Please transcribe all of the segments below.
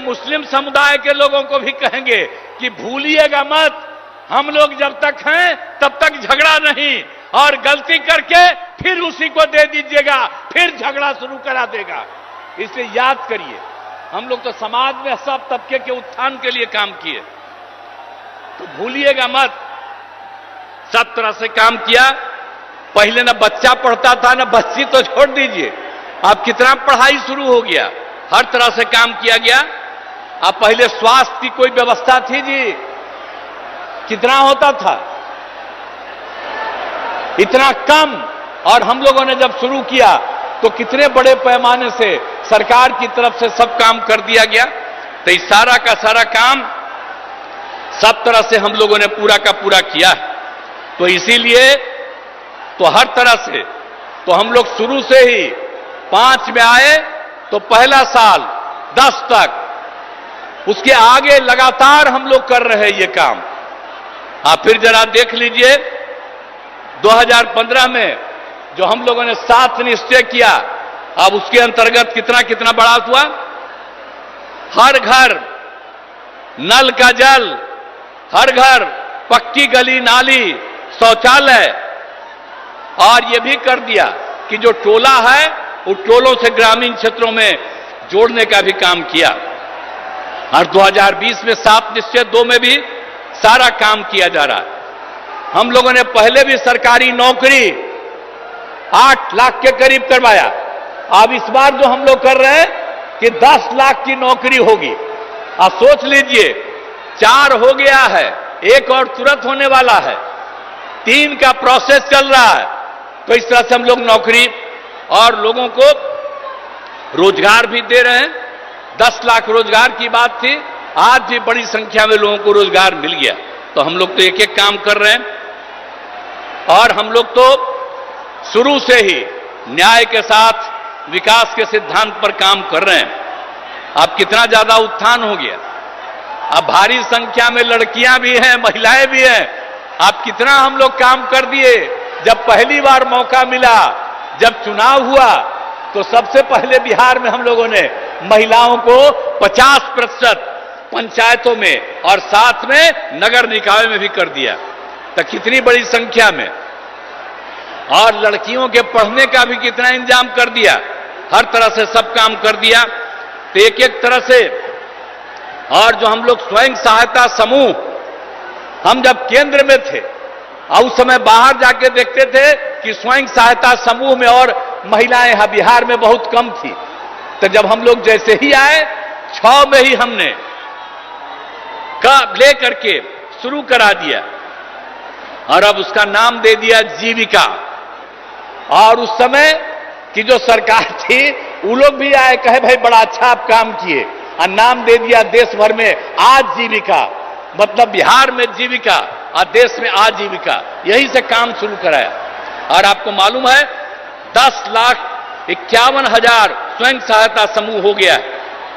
मुस्लिम समुदाय के लोगों को भी कहेंगे कि भूलिएगा मत, हम लोग जब तक हैं तब तक झगड़ा नहीं, और गलती करके फिर उसी को दे दीजिएगा, फिर झगड़ा शुरू करा देगा। इसलिए याद करिए, हम लोग तो समाज में सब तबके के उत्थान के लिए काम किए, तो भूलिएगा मत। सब तरह से काम किया। पहले ना बच्चा पढ़ता था ना बच्ची, तो छोड़ दीजिए, अब कितना पढ़ाई शुरू हो गया, हर तरह से काम किया गया। अब पहले स्वास्थ्य की कोई व्यवस्था थी जी, कितना होता था, इतना कम। और हम लोगों ने जब शुरू किया तो कितने बड़े पैमाने से सरकार की तरफ से सब काम कर दिया गया। तो इस सारा का सारा काम सब तरह से हम लोगों ने पूरा का पूरा किया। तो इसीलिए तो हर तरह से तो हम लोग शुरू से ही 5 में आए तो पहला साल 10 तक, उसके आगे लगातार हम लोग कर रहे हैं ये काम। आप फिर जरा देख लीजिए 2015 में जो हम लोगों ने 7 निश्चय किया, अब उसके अंतर्गत कितना कितना बढ़ा हुआ। हर घर नल का जल, हर घर पक्की गली नाली शौचालय, और यह भी कर दिया कि जो टोला है उन टोलों से ग्रामीण क्षेत्रों में जोड़ने का भी काम किया। और 2020 में 7 निश्चय 2 में भी सारा काम किया जा रहा है। हम लोगों ने पहले भी सरकारी नौकरी 8 लाख के करीब करवाया। अब इस बार जो हम लोग कर रहे हैं कि 10 लाख की नौकरी होगी। आप सोच लीजिए, 4 हो गया है, 1 और तुरंत होने वाला है, 3 का प्रोसेस चल रहा है। तो इस तरह से हम लोग नौकरी और लोगों को रोजगार भी दे रहे हैं। 10 लाख रोजगार की बात थी, आज भी बड़ी संख्या में लोगों को रोजगार मिल गया। तो हम लोग तो एक एक काम कर रहे हैं। और हम लोग तो शुरू से ही न्याय के साथ विकास के सिद्धांत पर काम कर रहे हैं। अब कितना ज्यादा उत्थान हो गया, अब भारी संख्या में लड़कियां भी हैं, महिलाएं भी हैं। अब कितना हम लोग काम कर दिए। जब पहली बार मौका मिला, जब चुनाव हुआ, तो सबसे पहले बिहार में हम लोगों ने महिलाओं को 50% पंचायतों में और साथ में नगर निकाय में भी कर दिया। तो कितनी बड़ी संख्या में। और लड़कियों के पढ़ने का भी कितना इंतजाम कर दिया, हर तरह से सब काम कर दिया। तो एक एक तरह से। और जो हम लोग स्वयं सहायता समूह, हम जब केंद्र में थे और उस समय बाहर जाके देखते थे कि स्वयं सहायता समूह में और महिलाएं यहां बिहार में बहुत कम थी। तो जब हम लोग जैसे ही आए, 6 में ही हमने ले करके शुरू करा दिया, और अब उसका नाम दे दिया जीविका। और उस समय की जो सरकार थी, वो लोग भी आए, कहे भाई बड़ा अच्छा आप काम किए, और नाम दे दिया देश भर में आजीविका, मतलब बिहार में जीविका और देश में आजीविका। यही से काम शुरू कराया। और आपको मालूम है 10,51,000 स्वयं सहायता समूह हो गया,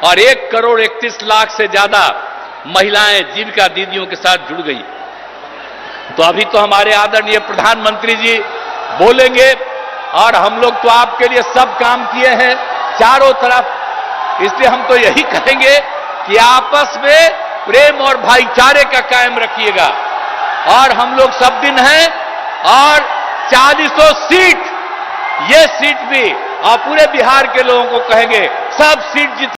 और 1,31,00,000 से ज्यादा महिलाएं जीविका दीदियों के साथ जुड़ गई। तो अभी तो हमारे आदरणीय प्रधानमंत्री जी बोलेंगे, और हम लोग तो आपके लिए सब काम किए हैं चारों तरफ। इसलिए हम तो यही कहेंगे कि आपस में प्रेम और भाईचारे का कायम रखिएगा। और हम लोग सब दिन हैं, और 40 सीट, ये सीट भी आप पूरे बिहार के लोगों को कहेंगे सब सीट जीत